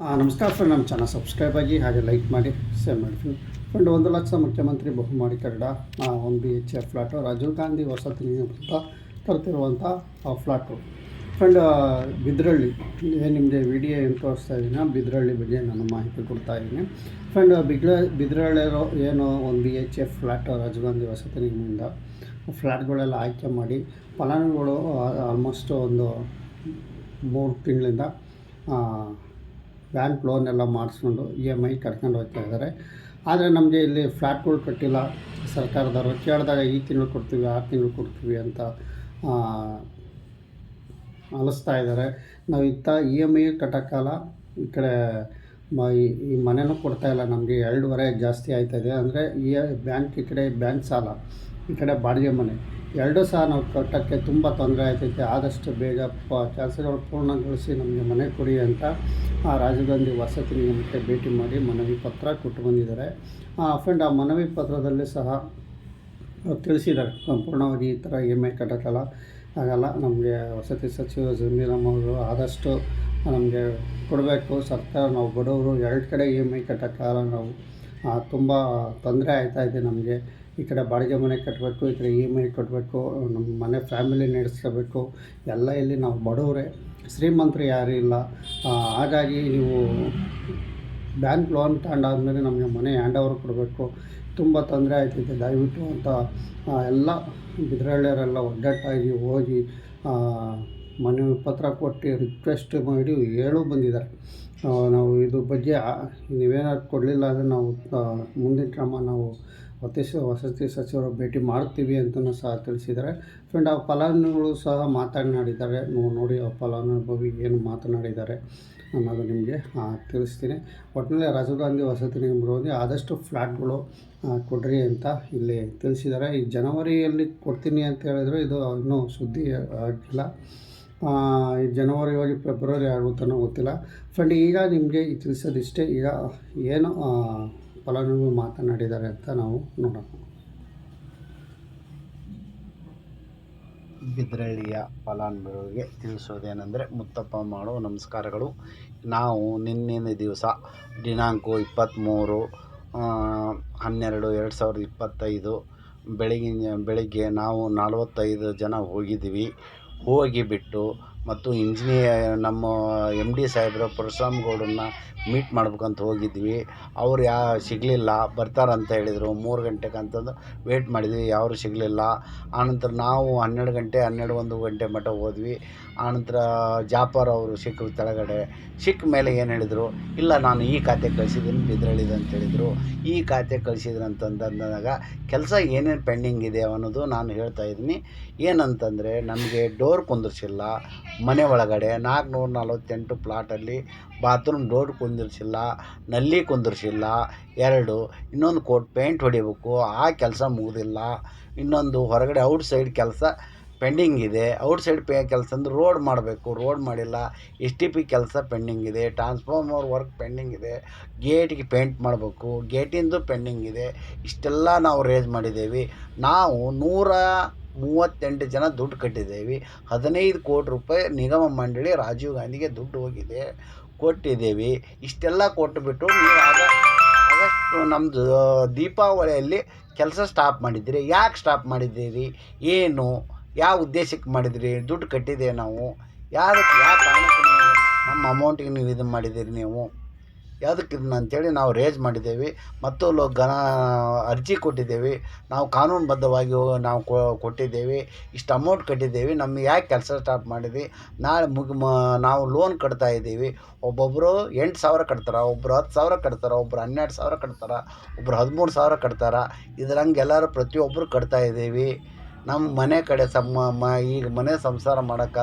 ನಮಸ್ಕಾರ ಫ್ರೆಂಡ್, ನಮ್ಮ channel subscribe ಆಗಿ ಹಾಗೆ ಲೈಕ್ ಮಾಡಿ ಶೇರ್ ಮಾಡಿ ಫ್ರೆಂಡ್. 1,00,000 ಮುಖ್ಯಮಂತ್ರಿ ಬಹುಮಾಡಿ ಕಟ್ಟಡ 1 BHK ಫ್ಲ್ಯಾಟು ರಾಜೀವ್ ಗಾಂಧಿ ವಸತಿ ನಿಗಮದಿಂದ ತರ್ತಿರುವಂಥ ಫ್ಲ್ಯಾಟು ಫ್ರೆಂಡ್. ಬಿದ್ರಳ್ಳಿ ನಿಮಗೆ ವಿಡಿಯೋ ಏನು ತೋರಿಸ್ತಾ ಇದ್ದೀನಿ, ಬಿದ್ರಳ್ಳಿ ಬಗ್ಗೆ ನಾನು ಮಾಹಿತಿ ಕೊಡ್ತಾ ಇದ್ದೀನಿ ಫ್ರೆಂಡ್. ಬಿದ್ರಳ್ಳಿರೋ ಏನು 1 BHK ಫ್ಲ್ಯಾಟು ರಾಜೀವ್ ಗಾಂಧಿ ವಸತಿ ನಿಗಮದಿಂದ ಫ್ಲ್ಯಾಟ್ಗಳೆಲ್ಲ ಆಯ್ಕೆ ಮಾಡಿ ಫಲಾನುಭವಿಗಳು ಆಲ್ಮೋಸ್ಟ್ ಒಂದು 3 ತಿಂಗಳಿಂದ ಬ್ಯಾಂಕ್ ಲೋನ್ ಎಲ್ಲ ಮಾಡಿಸ್ಕೊಂಡು EMI ಕಟ್ಕೊಂಡು ಹೋಗ್ತಾ ಇದ್ದಾರೆ. ಆದರೆ ನಮಗೆ ಇಲ್ಲಿ ಫ್ಲ್ಯಾಟ್ಗಳು ಕಟ್ಟಿಲ್ಲ. ಸರ್ಕಾರದವರು ಕೇಳಿದಾಗ ಈ ತಿಂಗಳು ಕೊಡ್ತೀವಿ, 6 ತಿಂಗಳು ಕೊಡ್ತೀವಿ ಅಂತ ಅನಿಸ್ತಾ ಇದ್ದಾರೆ. ನಾವು EMI ಕಟ್ಟೋಕ್ಕಲ್ಲ, ಈ ಕಡೆ ಈ ಮನೆಯೂ ಕೊಡ್ತಾಯಿಲ್ಲ. ನಮಗೆ 2.5 ಜಾಸ್ತಿ ಆಯ್ತಾಯಿದೆ. ಅಂದರೆ ಬ್ಯಾಂಕ್ ಈ ಕಡೆ ಬ್ಯಾಂಕ್ ಸಾಲ, ಈ ಕಡೆ ಬಾಡಿಗೆ ಮನೆ, ಎರಡೂ ಸಹ ನಾವು ಕಟ್ಟೋಕ್ಕೆ ತುಂಬ ತೊಂದರೆ ಆಯ್ತೈತೆ. ಆದಷ್ಟು ಬೇಗ ಕೆಲಸಗಳು ಪೂರ್ಣಗೊಳಿಸಿ ನಮಗೆ ಮನೆ ಕೊಡಿ ಅಂತ ರಾಜೀವ್ ಗಾಂಧಿ ವಸತಿ ನಿಗಮಕ್ಕೆ ಭೇಟಿ ಮಾಡಿ ಮನವಿ ಪತ್ರ ಕೊಟ್ಟು ಬಂದಿದ್ದಾರೆ ಫ್ರೆಂಡ್. ಆ ಮನವಿ ಪತ್ರದಲ್ಲಿ ಸಹ ತಿಳಿಸಿದ್ದಾರೆ ಸಂಪೂರ್ಣವಾಗಿ ಈ ಥರ EMI ಆಗಲ್ಲ. ನಮಗೆ ವಸತಿ ಸಚಿವ ಜಮೀರಮ್ಮ ಅವರು ಆದಷ್ಟು ನಮಗೆ ಕೊಡಬೇಕು. ಸರ್ಕಾರ ನಾವು ಬಡವರು 2 ಕಡೆ EMI ಕಟ್ಟೋಕ್ಕಾಗಲ್ಲ. ನಾವು ತುಂಬ ತೊಂದರೆ ಆಯ್ತಾಯಿದೆ ನಮಗೆ. ಈ ಕಡೆ ಬಾಡಿಗೆ ಮನೆ ಕಟ್ಟಬೇಕು, ಈ ಕಡೆ EMI ಕಟ್ಟಬೇಕು, ನಮ್ಮ ಮನೆ ಫ್ಯಾಮಿಲಿ ನಡೆಸ್ಕೋಬೇಕು. ಎಲ್ಲ ಇಲ್ಲಿ ನಾವು ಬಡವರೇ, ಶ್ರೀಮಂತರು ಯಾರೂ ಇಲ್ಲ. ಹಾಗಾಗಿ ನೀವು ಬ್ಯಾಂಕ್ ಲೋನ್ ತಗೊಂಡಾದ್ಮೇಲೆ ನಮಗೆ ಮನೆ ಹ್ಯಾಂಡ್ ಓವರ್ ಕೊಡಬೇಕು. ತುಂಬ ತೊಂದರೆ ಆಯ್ತೈತೆ ದಯವಿಟ್ಟು ಅಂತ ಎಲ್ಲ ಬಿದ್ರಳ್ಳಿಯರೆಲ್ಲ ಒಗ್ಗಟ್ಟಾಗಿ ಹೋಗಿ ಮನವಿ ಪತ್ರ ಕೊಟ್ಟು ರಿಕ್ವೆಸ್ಟ್ ಮಾಡಿ ಹೇಳು ಬಂದಿದ್ದಾರೆ. ನಾವು ಇದ್ರ ಬಗ್ಗೆ ನೀವೇನಾದ್ರು ಕೊಡಲಿಲ್ಲ ಅಂದರೆ ನಾವು ಮುಂದಿನ ಕ್ರಮ ನಾವು ವಸತಿ ಸಚಿವರು ಭೇಟಿ ಮಾಡ್ತೀವಿ ಅಂತಲೂ ಸಹ ತಿಳಿಸಿದ್ದಾರೆ ಫ್ರೆಂಡ್. ಆ ಫಲಾನುಭವಿಗಳು ಸಹ ಮಾತನಾಡಿದ್ದಾರೆ. ನೋಡಿ ಆ ಫಲಾನುಭವಿ ಏನು ಮಾತನಾಡಿದ್ದಾರೆ ಅನ್ನೋದು ನಿಮಗೆ ತಿಳಿಸ್ತೀನಿ. ಒಟ್ಟಿನಲ್ಲಿ ರಾಜೀವ್ ಗಾಂಧಿ ವಸತಿ ನಿಗಮದಲ್ಲಿ ಆದಷ್ಟು ಫ್ಲ್ಯಾಟ್ಗಳು ಕೊಡ್ರಿ ಅಂತ ಇಲ್ಲಿ ತಿಳಿಸಿದ್ದಾರೆ. ಈ ಜನವರಿಯಲ್ಲಿ ಕೊಡ್ತೀನಿ ಅಂತ ಹೇಳಿದ್ರು, ಇದು ಇನ್ನೂ ಸುದ್ದಿ ಆಗಿಲ್ಲ. ಈ ಜನವರಿ ಹೋಗಿ ಫೆಬ್ರವರಿ ಆಗುತ್ತೋ ಗೊತ್ತಿಲ್ಲ ಫ್ರೆಂಡ್. ಈಗ ನಿಮಗೆ ತಿಳಿಸೋದಿಷ್ಟೇ. ಈಗ ಏನು ಫಲಾನುಭವಿ ಮಾತನಾಡಿದ್ದಾರೆ ಅಂತ ನಾವು ನೋಡೋಣ. ಬಿದ್ರಳ್ಳಿಯ ಫಲಾನುಭವಿಗಳಿಗೆ ತಿಳಿಸೋದೇನೆಂದರೆ, ಮುತ್ತಪ್ಪ ಮಾಡೋ ನಮಸ್ಕಾರಗಳು. ನಾವು ನಿನ್ನೆ ದಿವಸ ದಿನಾಂಕ 23/12/2025 ಬೆಳಿಗ್ಗೆ ನಾವು 45 ಜನ ಹೋಗಿದ್ದೀವಿ. ಹೋಗಿಬಿಟ್ಟು ಮತ್ತು ಇಂಜಿನಿಯರ್ ನಮ್ಮ MD ಸಾಹೇಬ್ರ ಪರಶುರಾಮ್ ಗೌಡನ್ನ ಮೀಟ್ ಮಾಡ್ಬೇಕಂತ ಹೋಗಿದ್ವಿ. ಅವ್ರು ಸಿಗಲಿಲ್ಲ, ಬರ್ತಾರಂತ ಹೇಳಿದರು. 3 ಗಂಟೆಗೆ ಅಂತಂದು ವೇಟ್ ಮಾಡಿದ್ವಿ, ಯಾರೂ ಸಿಗಲಿಲ್ಲ. ಆನಂತರ ನಾವು 12 ಗಂಟೆ 1 ಗಂಟೆ ಮಟ್ಟ ಹೋದ್ವಿ. ಆನಂತರ ಜಾಫರ್ ಅವರು ಸಿಕ್ಕರು ಕೆಳಗಡೆ. ಸಿಕ್ಕ ಮೇಲೆ ಏನು ಹೇಳಿದರು, ಇಲ್ಲ ನಾನು ಈ ಖಾತೆ ಕಳಿಸಿದ್ದೀನಿ ಬಿದ್ರಳ್ಳಿದು ಅಂತ ಹೇಳಿದರು. ಈ ಖಾತೆ ಕಳಿಸಿದ್ರು ಅಂತಂದಾಗ ಕೆಲಸ ಏನೇನು ಪೆಂಡಿಂಗ್ ಇದೆ ಅನ್ನೋದು ನಾನು ಹೇಳ್ತಾ ಇದ್ದೀನಿ. ಏನಂತಂದರೆ, ನಮಗೆ ಡೋರ್ ಕುಂದಿರ್ಸಿಲ್ಲ, ಮನೆ ಒಳಗಡೆ 448 ಪ್ಲಾಟಲ್ಲಿ ಬಾತ್ರೂಮ್ ಡೋರ್ ಕುಂದಿರ್ಸಿಲ್ಲ, ನಲ್ಲಿ ಕುಂದಿರ್ಸಿಲ್ಲ. 2 ಇನ್ನೊಂದು ಕೋಟ್ ಪೇಂಟ್ ಹೊಡಿಬೇಕು, ಆ ಕೆಲಸ ಮುಗಿದಿಲ್ಲ. ಇನ್ನೊಂದು ಹೊರಗಡೆ ಔಟ್ಸೈಡ್ ಕೆಲಸ ಪೆಂಡಿಂಗ್ ಇದೆ. ಔಟ್ಸೈಡ್ ಕೆಲಸ ಅಂದ್ರೆ ರೋಡ್ ಮಾಡಬೇಕು, ರೋಡ್ ಮಾಡಿಲ್ಲ. STP ಕೆಲಸ ಪೆಂಡಿಂಗ್ ಇದೆ, ಟ್ರಾನ್ಸ್ಫಾರ್ಮರ್ ವರ್ಕ್ ಪೆಂಡಿಂಗ್ ಇದೆ, ಗೇಟಿಗೆ ಪೇಂಟ್ ಮಾಡಬೇಕು, ಗೇಟಿಂದು ಪೆಂಡಿಂಗ್ ಇದೆ. ಇಷ್ಟೆಲ್ಲ ನಾವು ರೇಸ್ ಮಾಡಿದ್ದೇವೆ. ನಾವು 138 ಜನ ದುಡ್ಡು ಕಟ್ಟಿದ್ದೇವೆ. 15 ಕೋಟಿ ರೂಪಾಯಿ ನಿಗಮ ಮಂಡಳಿ ರಾಜೀವ್ ಗಾಂಧಿಗೆ ದುಡ್ಡು ಹೋಗಿದೆ, ಕೊಟ್ಟಿದ್ದೇವೆ. ಇಷ್ಟೆಲ್ಲ ಕೊಟ್ಟುಬಿಟ್ಟು ನೀವು ಆಗಸ್ಟ್ ನಮ್ಮದು ದೀಪಾವಳಿಯಲ್ಲಿ ಕೆಲಸ ಸ್ಟಾಪ್ ಮಾಡಿದ್ದೀರಿ. ಯಾಕೆ ಸ್ಟಾಪ್ ಮಾಡಿದ್ದೀರಿ, ಏನು ಯಾವ ಉದ್ದೇಶಕ್ಕೆ ಮಾಡಿದಿರಿ, ದುಡ್ಡು ಕಟ್ಟಿದ್ದೇವೆ ನಾವು, ಯಾವ ಕಾರಣಕ್ಕೆ ನೀವು ನಮ್ಮ ಅಮೌಂಟಿಗೆ ನೀವು ಇದು ಮಾಡಿದ್ದೀರಿ, ನೀವು ಯಾವುದಕ್ಕೆ ಇದನ್ನ ಅಂಥೇಳಿ ನಾವು ರೇಜ್ ಮಾಡಿದ್ದೇವೆ. ಮತ್ತು ಅರ್ಜಿ ಕೊಟ್ಟಿದ್ದೇವೆ. ನಾವು ಕಾನೂನುಬದ್ಧವಾಗಿ ನಾವು ಕೊಟ್ಟಿದ್ದೇವೆ. ಇಷ್ಟು ಅಮೌಂಟ್ ಕಟ್ಟಿದ್ದೇವೆ, ನಮಗೆ ಯಾಕೆ ಕೆಲಸ ಸ್ಟಾಪ್ ಮಾಡಿದ್ವಿ. ನಾಳೆ ನಾವು ಲೋನ್ ಕಟ್ತಾ ಇದ್ದೀವಿ. ಒಬ್ಬೊಬ್ಬರು 8,000 ಕಟ್ತಾರೆ, ಒಬ್ಬರು 10,000 ಕಟ್ತಾರೆ, ಒಬ್ಬರು 12,000 ಕಟ್ತಾರೆ, ಒಬ್ಬರು 13,000 ಕಟ್ತಾರೆ. ಇದ್ರಂಗೆ ಎಲ್ಲರೂ ಪ್ರತಿಯೊಬ್ಬರು ಕಟ್ತಾ ಇದ್ದೀವಿ. ನಮ್ಮ ಮನೆ ಕಡೆ ಈಗ ಮನೆ ಸಂಸಾರ ಮಾಡೋಕ್ಕೆ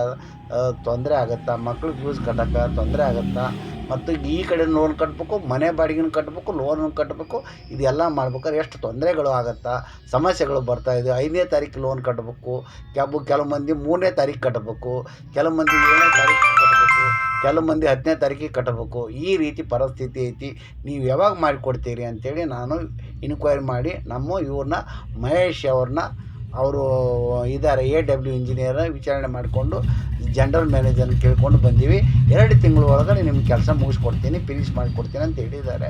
ತೊಂದರೆ ಆಗುತ್ತೆ, ಮಕ್ಳಿಗೆ ಯೂಸ್ ಕಟ್ಟೋಕ್ಕೆ ತೊಂದರೆ ಆಗುತ್ತೆ. ಮತ್ತು ಈ ಕಡೆ ಲೋನ್ ಕಟ್ಟಬೇಕು, ಮನೆ ಬಾಡಿಗೆನೂ ಕಟ್ಟಬೇಕು, ಲೋನ್ ಕಟ್ಟಬೇಕು. ಇದೆಲ್ಲ ಮಾಡ್ಬೇಕಾದ್ರೆ ಎಷ್ಟು ತೊಂದರೆಗಳು ಆಗುತ್ತೆ, ಸಮಸ್ಯೆಗಳು ಬರ್ತಾಯಿದೆ. 5ನೇ ತಾರೀಕು ಲೋನ್ ಕಟ್ಟಬೇಕು, ಕೆಲವು ಮಂದಿ 3ನೇ ತಾರೀಕು ಕಟ್ಟಬೇಕು, ಕೆಲವು ಮಂದಿ 7ನೇ ತಾರೀಕು ಕಟ್ಟಬೇಕು, ಕೆಲವು ಮಂದಿ 10ನೇ ತಾರೀಕಿಗೆ ಕಟ್ಟಬೇಕು. ಈ ರೀತಿ ಪರಿಸ್ಥಿತಿ ಐತಿ. ನೀವು ಯಾವಾಗ ಮಾಡಿಕೊಡ್ತೀರಿ ಅಂಥೇಳಿ ನಾನು ಇನ್ಕ್ವೈರಿ ಮಾಡಿ ಇವ್ರನ್ನ ಮಹೇಶ್ ಅವ್ರನ್ನ ಅವರು ಇದ್ದಾರೆ AW ಇಂಜಿನಿಯರ್ ವಿಚಾರಣೆ ಮಾಡಿಕೊಂಡು ಜನರಲ್ ಮ್ಯಾನೇಜರ್ನ ಕೇಳ್ಕೊಂಡು ಬಂದೀವಿ. 2 ತಿಂಗಳ ಒಳಗಡೆ ನಿಮ್ಮ ಕೆಲಸ ಮುಗಿಸ್ಕೊಡ್ತೀನಿ, ಫಿನಿಷ್ ಮಾಡಿಕೊಡ್ತೀನಿ ಅಂತ ಹೇಳಿದ್ದಾರೆ.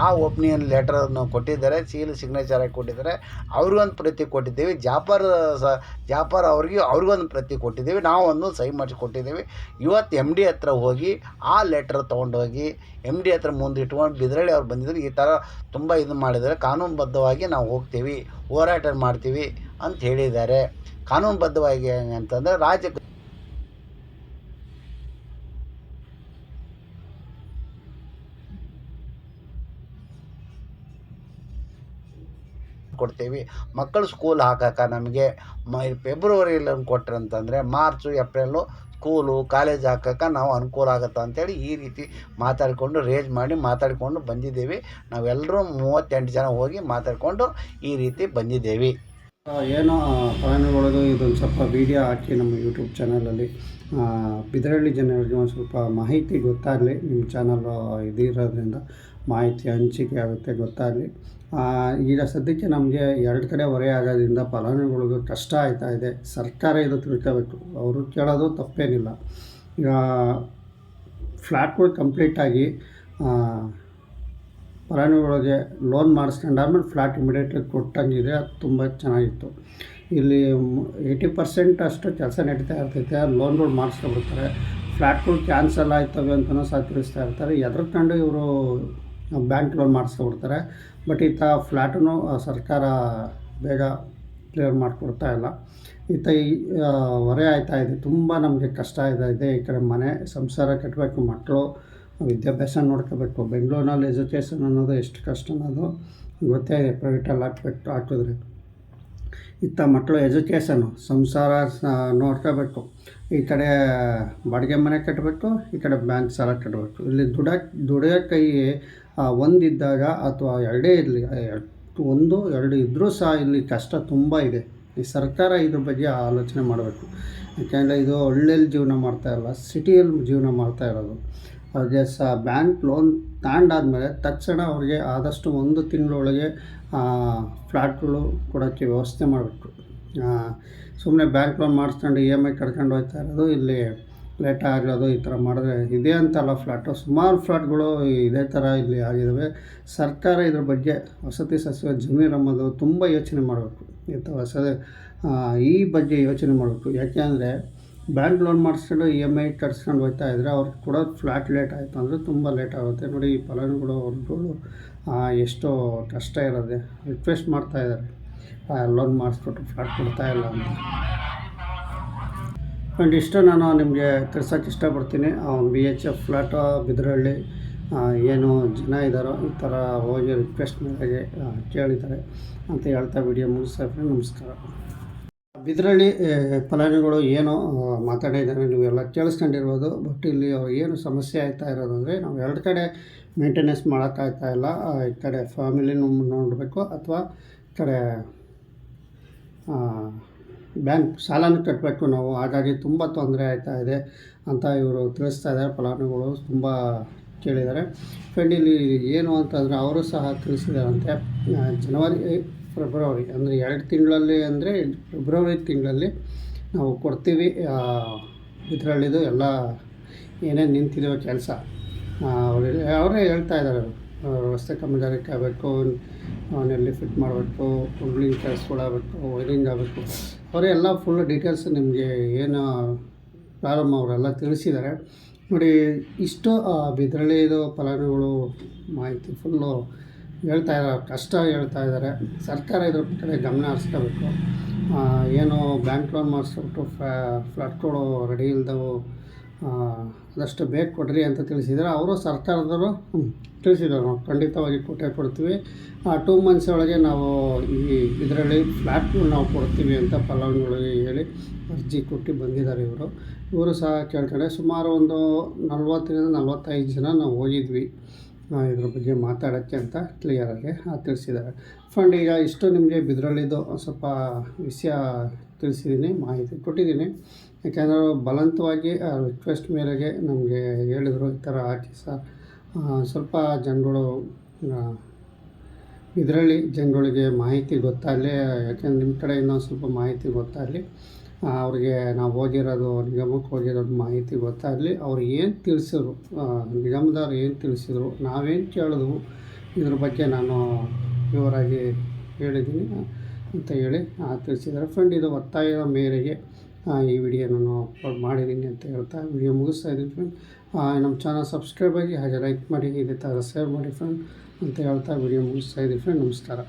ಆ ಒಪಿನಿಯನ್ ಲೆಟರನ್ನು ಕೊಟ್ಟಿದ್ದಾರೆ, ಸಿಗ್ನೇಚರ್ ಆಗಿ ಕೊಟ್ಟಿದ್ದಾರೆ. ಅವ್ರಿಗೊಂದು ಪ್ರತಿ ಕೊಟ್ಟಿದ್ದೀವಿ. ಜಾಫರ್ ಅವ್ರಿಗೊಂದು ಪ್ರತಿ ಕೊಟ್ಟಿದ್ದೀವಿ. ನಾವು ಒಂದು ಸಹಿ ಮಾಡಿಸಿ ಕೊಟ್ಟಿದ್ದೀವಿ. ಇವತ್ತು MD ಹತ್ರ ಹೋಗಿ ಆ ಲೆಟರ್ ತೊಗೊಂಡೋಗಿ MD ಹತ್ರ ಮುಂದೆ ಇಟ್ಕೊಂಡು ಬಿದ್ರಳ್ಳಿ ಅವ್ರು ಬಂದಿದ್ರು. ಈ ಥರ ತುಂಬ ಇದು ಮಾಡಿದರೆ ಕಾನೂನುಬದ್ಧವಾಗಿ ನಾವು ಹೋಗ್ತೀವಿ, ಹೋರಾಟ ಮಾಡ್ತೀವಿ ಅಂತ ಹೇಳಿದ್ದಾರೆ. ಕಾನೂನುಬದ್ಧವಾಗಿ ಅಂತಂದರೆ ರಾಜ್ಯ ಕೊಡ್ತೀವಿ. ಮಕ್ಕಳು ಸ್ಕೂಲ್ ಹಾಕಕ್ಕೆ ನಮಗೆ ಫೆಬ್ರವರಿಯಲ್ಲಿ ಕೊಟ್ರೆ ಅಂತಂದರೆ ಮಾರ್ಚು ಏಪ್ರಿಲು ಸ್ಕೂಲು ಕಾಲೇಜ್ ಹಾಕಕ್ಕೆ ನಾವು ಅನುಕೂಲ ಆಗುತ್ತೆ ಅಂತೇಳಿ ಈ ರೀತಿ ಮಾತಾಡಿಕೊಂಡು ಬಂದಿದ್ದೀವಿ. ನಾವೆಲ್ಲರೂ 38 ಜನ ಹೋಗಿ ಮಾತಾಡಿಕೊಂಡು ಈ ರೀತಿ ಬಂದಿದ್ದೇವೆ. ಏನೋ ಫಲಾನುಭವಿಗಳದು ಇದೊಂದು ಸ್ವಲ್ಪ ವೀಡಿಯೋ ಹಾಕಿ ನಮ್ಮ ಯೂಟ್ಯೂಬ್ ಚಾನಲಲ್ಲಿ ಬಿದರಳ್ಳಿ ಜನರಿಗೆ ಒಂದು ಸ್ವಲ್ಪ ಮಾಹಿತಿ ಗೊತ್ತಾಗಲಿ. ನಿಮ್ಮ ಚಾನಲ್ ಇದಿರೋದ್ರಿಂದ ಮಾಹಿತಿ ಹಂಚಿಕೆ ಆಗುತ್ತೆ, ಗೊತ್ತಾಗಲಿ. ಈಗ ಸದ್ಯಕ್ಕೆ ನಮಗೆ 2 ಕಡೆ ಹೊರೆ ಆಗೋದ್ರಿಂದ ಫಲಾನುಭವಿಗಳಿಗೂ ಕಷ್ಟ ಆಯ್ತಾಯಿದೆ. ಸರ್ಕಾರ ಇದು ತಿಳ್ಕೋಬೇಕು. ಅವರು ಕೇಳೋದು ತಪ್ಪೇನಿಲ್ಲ. ಈಗ ಫ್ಲ್ಯಾಟ್ಗಳು ಕಂಪ್ಲೀಟಾಗಿ ಫಲಾನುಭವಿಗಳಿಗೆ ಲೋನ್ ಮಾಡಿಸ್ಕೊಂಡಾದ್ಮೇಲೆ ಫ್ಲ್ಯಾಟ್ ಇಮಿಡಿಯೇಟ್ಲಿ ಕೊಟ್ಟಂಗಿದೆ. ಅದು ತುಂಬ ಚೆನ್ನಾಗಿತ್ತು. ಇಲ್ಲಿ 80% ಅಷ್ಟು ಕೆಲಸ ನಡೀತಾ ಇರ್ತೈತೆ. ಲೋನ್ಗಳು ಮಾಡಿಸ್ಕೊಬಿಡ್ತಾರೆ. ಫ್ಲ್ಯಾಟ್ಗಳು ಕ್ಯಾನ್ಸಲ್ ಆಯ್ತವೆ ಅಂತಲೂ ಸಹ ತಿಳಿಸ್ತಾ ಇರ್ತಾರೆ. ಎದ್ರಕೊಂಡು ಇವರು ಬ್ಯಾಂಕ್ ಲೋನ್ ಮಾಡಿಸ್ಕೊಬಿಡ್ತಾರೆ. ಬಟ್ ಈತ ಫ್ಲ್ಯಾಟನ್ನು ಸರ್ಕಾರ ಬೇಗ ಕ್ಲಿಯರ್ ಮಾಡಿಕೊಡ್ತಾ ಇಲ್ಲ. ಈತ ಹೊರೆ ಆಯ್ತಾಯಿದೆ. ತುಂಬ ನಮಗೆ ಕಷ್ಟ ಇದೆ. ಈ ಕಡೆ ಮನೆ ಸಂಸಾರ ಕಟ್ಟಬೇಕು, ಮಕ್ಕಳು ವಿದ್ಯಾಭ್ಯಾಸ ನೋಡ್ಕೋಬೇಕು. ಬೆಂಗಳೂರಿನಲ್ಲಿ ಎಜುಕೇಷನ್ ಅನ್ನೋದು ಎಷ್ಟು ಕಷ್ಟ ಅನ್ನೋದು ಗೊತ್ತೇ ಇದೆ. ಪ್ರೈವೇಟಲ್ಲಿ ಹಾಕಿದ್ರೆ ಇತ್ತ ಮಕ್ಕಳು ಎಜುಕೇಷನ್ನು, ಸಂಸಾರ ನೋಡ್ಕೋಬೇಕು. ಈ ಕಡೆ ಬಾಡಿಗೆ ಮನೆ ಕಟ್ಟಬೇಕು, ಈ ಕಡೆ ಬ್ಯಾಂಕ್ ಸಾಲ ಕಟ್ಟಬೇಕು. ಇಲ್ಲಿ ದುಡಿಯೋಕ್ಕೆ ಒಂದಿದ್ದಾಗ ಅಥವಾ 2 ಇರಲಿ, 1, 2 ಇದ್ದರೂ ಸಹ ಇಲ್ಲಿ ಕಷ್ಟ ತುಂಬ ಇದೆ. ಈ ಸರ್ಕಾರ ಇದ್ರ ಬಗ್ಗೆ ಆಲೋಚನೆ ಮಾಡಬೇಕು. ಯಾಕೆಂದರೆ ಇದು ಹಳ್ಳಿಯಲ್ಲಿ ಜೀವನ ಮಾಡ್ತಾಯಿರಲ್ಲ, ಸಿಟಿಯಲ್ಲಿ ಜೀವನ ಮಾಡ್ತಾ ಇರೋದು. ಅವ್ರಿಗೆ ಬ್ಯಾಂಕ್ ಲೋನ್ ತಗೊಂಡಾದ್ಮೇಲೆ ತಕ್ಷಣ ಅವ್ರಿಗೆ ಆದಷ್ಟು 1 ತಿಂಗಳೊಳಗೆ ಫ್ಲ್ಯಾಟ್ಗಳು ಕೊಡೋಕ್ಕೆ ವ್ಯವಸ್ಥೆ ಮಾಡಬೇಕು. ಸುಮ್ಮನೆ ಬ್ಯಾಂಕ್ ಲೋನ್ ಮಾಡಿಸ್ಕೊಂಡು EMI ಕಟ್ಕೊಂಡು ಹೋಗ್ತಾ ಇರೋದು, ಇಲ್ಲಿ ಲೇಟ್ ಆಗೋದು. ಈ ಥರ ಮಾಡಿದ್ರೆ ಇದೇ ಅಂತಲ್ಲ, ಸುಮಾರು ಫ್ಲ್ಯಾಟ್ಗಳು ಇದೇ ಥರ ಇಲ್ಲಿ ಆಗಿದ್ದಾವೆ. ಸರ್ಕಾರ ಇದ್ರ ಬಗ್ಗೆ ವಸತಿ ಸಚಿವ ಜಮೀರ್ ಅಹ್ಮದ್ ತುಂಬ ಯೋಚನೆ ಮಾಡಬೇಕು. ಈ ಬಗ್ಗೆ ಯೋಚನೆ ಮಾಡಬೇಕು. ಯಾಕೆಂದರೆ ಬ್ಯಾಂಕ್ ಲೋನ್ ಮಾಡಿಸ್ಕೊಂಡು EMI ಕಟ್ಸ್ಕೊಂಡು ಹೋಗ್ತಾ ಇದ್ದರೆ ಅವ್ರಿಗೆ ಕೊಡೋದು ಫ್ಲ್ಯಾಟ್ ಲೇಟ್ ಆಯಿತು ಅಂದರೆ ತುಂಬ ಲೇಟ್ ಆಗುತ್ತೆ. ನೋಡಿ, ಈ ಫಲಾನುಭವಿಗಳು ಅವ್ರುಗಳು ಎಷ್ಟೋ ಕಷ್ಟ ಇರೋದೆ ರಿಕ್ವೆಸ್ಟ್ ಮಾಡ್ತಾಯಿದ್ದಾರೆ, ಲೋನ್ ಮಾಡಿಸ್ಕೊಟ್ಟು ಫ್ಲ್ಯಾಟ್ ಕೊಡ್ತಾಯಿಲ್ಲ ಅಂತ. ಆ್ಯಂಡ್ ಇಷ್ಟು ನಾನು ನಿಮಗೆ ತಿಳ್ಸೋಕ್ಕೆ ಇಷ್ಟಪಡ್ತೀನಿ. BHF ಫ್ಲ್ಯಾಟ್ ಬಿದರಳ್ಳಿ ಏನು ಜನ ಇದ್ದಾರೋ ಈ ಥರ ಹೋಗಿ ರಿಕ್ವೆಸ್ಟ್ ಮೇರೆಗೆ ಕೇಳಿದ್ದಾರೆ ಅಂತ ಹೇಳ್ತಾ ವಿಡಿಯೋ ಮುಗಿಸ್ತಾ ಇದ್ದೀನಿ. ನಮಸ್ಕಾರ. ಬಿದರಳ್ಳಿ ಫಲಾನುಭವಿಗಳು ಏನೋ ಮಾತಾಡಿದ್ದಾರೆ, ನೀವೆಲ್ಲ ಕೇಳಿಸ್ಕೊಂಡಿರ್ಬೋದು. ಬಟ್ ಇಲ್ಲಿ ಏನು ಸಮಸ್ಯೆ ಆಯ್ತಾ ಇರೋದು ಅಂದರೆ, ನಾವು 2 ಕಡೆ ಮೇಂಟೆನೆನ್ಸ್ ಮಾಡೋಕ್ಕಾಗ್ತಾ ಇಲ್ಲ. ಈ ಕಡೆ ಫ್ಯಾಮಿಲಿ ನೋಡಬೇಕು ಅಥವಾ ಈ ಕಡೆ ಬ್ಯಾಂಕ್ ಸಾಲನೂ ಕಟ್ಟಬೇಕು ನಾವು. ಹಾಗಾಗಿ ತುಂಬ ತೊಂದರೆ ಆಯ್ತಾ ಇದೆ ಅಂತ ಇವರು ತಿಳಿಸ್ತಾ ಇದ್ದಾರೆ. ಫಲಾನುಭವಿಗಳು ತುಂಬ ಕೇಳಿದ್ದಾರೆ. ಫ್ರೆಂಡ್, ಇಲ್ಲಿ ಏನು ಅಂತಂದರೆ ಅವರು ಸಹ ತಿಳಿಸಿದಾರಂತೆ, ಫೆಬ್ರವರಿ ಅಂದರೆ 2 ತಿಂಗಳಲ್ಲಿ, ಅಂದರೆ ಫೆಬ್ರವರಿ ತಿಂಗಳಲ್ಲಿ ನಾವು ಕೊಡ್ತೀವಿ. ಇದರಲ್ಲಿದು ಎಲ್ಲ ಏನೇನು ನಿಂತಿದೆಯೋ ಕೆಲಸ ಅವರೇ ಹೇಳ್ತಾ ಇದ್ದಾರೆ. ರಸ್ತೆ ಕಾಮಗಾರಿ ಆಗಬೇಕು, ಅವನ್ನೆಲ್ಲಿ ಫಿಟ್ ಮಾಡಬೇಕು, ಕುಂಡ್ಲಿಂಗ್ ಕೆಲಸಗಳಾಗಬೇಕು, ವೈರಿಂಗ್ ಆಗಬೇಕು, ಅವರೇ ಎಲ್ಲ ಫುಲ್ ಡೀಟೇಲ್ಸ್ ನಿಮಗೆ ಏನು ಪ್ರಾರಂಭ ಅವರೆಲ್ಲ ತಿಳಿಸಿದ್ದಾರೆ. ನೋಡಿ, ಇಷ್ಟು ಬಿದರಳ್ಳಿದು ಫಲಾನುಭವಿಗಳು ಮಾಹಿತಿ ಫುಲ್ಲು ಕಷ್ಟ ಹೇಳ್ತಾ ಇದ್ದಾರೆ. ಸರ್ಕಾರ ಇದ್ರ ಕಡೆ ಗಮನ ಹರಿಸ್ಕೋಬೇಕು. ಏನು ಬ್ಯಾಂಕ್ ಲೋನ್ ಮಾಡಿಸ್ಬಿಟ್ಟು ಫ್ಲ್ಯಾಟ್ಗಳು ರೆಡಿ ಇಲ್ದವು ಅದಷ್ಟು ಬೇಗ ಕೊಡ್ರಿ ಅಂತ ತಿಳಿಸಿದ್ದಾರೆ. ಅವರು ಸರ್ಕಾರದವರು ತಿಳಿಸಿದ್ದಾರೆ, ನಾವು ಖಂಡಿತವಾಗಿ ಕೊಡ್ತೀವಿ, 2 ಮಂತ್ಸ್ ಒಳಗೆ ನಾವು ಈ ಇದರಲ್ಲಿ ಫ್ಲ್ಯಾಟ್ಗಳು ನಾವು ಕೊಡ್ತೀವಿ ಅಂತ ಫಲಾನುಭವಿಗಳಿಗೆ ಹೇಳಿ ಅರ್ಜಿ ಕೊಟ್ಟು ಬಂದಿದ್ದಾರೆ. ಇವರು ಸಹ ಕೇಳ್ತಾರೆ. ಸುಮಾರು ಒಂದು 40-45 ಜನ ನಾವು ಹೋಗಿದ್ವಿ ಇದ್ರ ಬಗ್ಗೆ ಮಾತಾಡೋಕ್ಕೆ ಅಂತ ಕ್ಲಿಯರಾಗಿ ತಿಳಿಸಿದ್ದಾರೆ. ಫ್ರೆಂಡ್, ಈಗ ಇಷ್ಟು ನಿಮಗೆ ಬಿದರಳ್ಳಿದು ಸ್ವಲ್ಪ ವಿಷಯ ತಿಳಿಸಿದ್ದೀನಿ, ಮಾಹಿತಿ ಕೊಟ್ಟಿದ್ದೀನಿ. ಯಾಕೆಂದರೆ ಬಲವಂತವಾಗಿ ರಿಕ್ವೆಸ್ಟ್ ಮೇರೆಗೆ ನಮಗೆ ಹೇಳಿದರು, ಈ ಥರ ಹಾಕಿ ಸರ್. ಸ್ವಲ್ಪ ಜನಗಳು ಇದರಲ್ಲಿ ಜನಗಳಿಗೆ ಮಾಹಿತಿ ಗೊತ್ತಾಗಲಿ, ಯಾಕೆಂದ್ರೆ ನಿಮ್ಮ ಕಡೆ ಇನ್ನೊಂದು ಸ್ವಲ್ಪ ಮಾಹಿತಿ ಗೊತ್ತಾಗಲಿ, ಅವ್ರಿಗೆ ನಾವು ಹೋಗಿರೋದು ನಿಗಮಕ್ಕೆ ಹೋಗಿರೋದು ಮಾಹಿತಿ ಗೊತ್ತಾಗಲಿ. ಅವ್ರು ಏನು ತಿಳಿಸಿದ್ರು, ನಿಗಮದವ್ರು ಏನು ತಿಳಿಸಿದ್ರು, ನಾವೇನು ಕೇಳಿದ್ವು, ಇದ್ರ ಬಗ್ಗೆ ನಾನು ವಿವರಾಗಿ ಹೇಳಿದ್ದೀನಿ ಅಂತ ಹೇಳಿ ತಿಳಿಸಿದ್ದಾರೆ. ಫ್ರೆಂಡ್, ಇದು ಒತ್ತಾಯದ ಮೇರೆಗೆ ಈ ವಿಡಿಯೋ ನಾನು ಅಪ್ಲೋಡ್ ಮಾಡಿದ್ದೀನಿ ಅಂತ ಹೇಳ್ತಾ ವಿಡಿಯೋ ಮುಗಿಸ್ತಾ ಇದ್ದೀನಿ ಫ್ರೆಂಡ್. ನಮ್ಮ ಚಾನಲ್ ಸಬ್ಸ್ಕ್ರೈಬ್ ಆಗಿ, ಹಾಗೆ ಲೈಕ್ ಮಾಡಿ, ಇದೇ ಥರ ಶೇರ್ ಮಾಡಿ ಫ್ರೆಂಡ್ ಅಂತ ಹೇಳ್ತಾ ವಿಡಿಯೋ ಮುಗಿಸ್ತಾ ಇದ್ದೀನಿ ಫ್ರೆಂಡ್. ನಮಸ್ಕಾರ.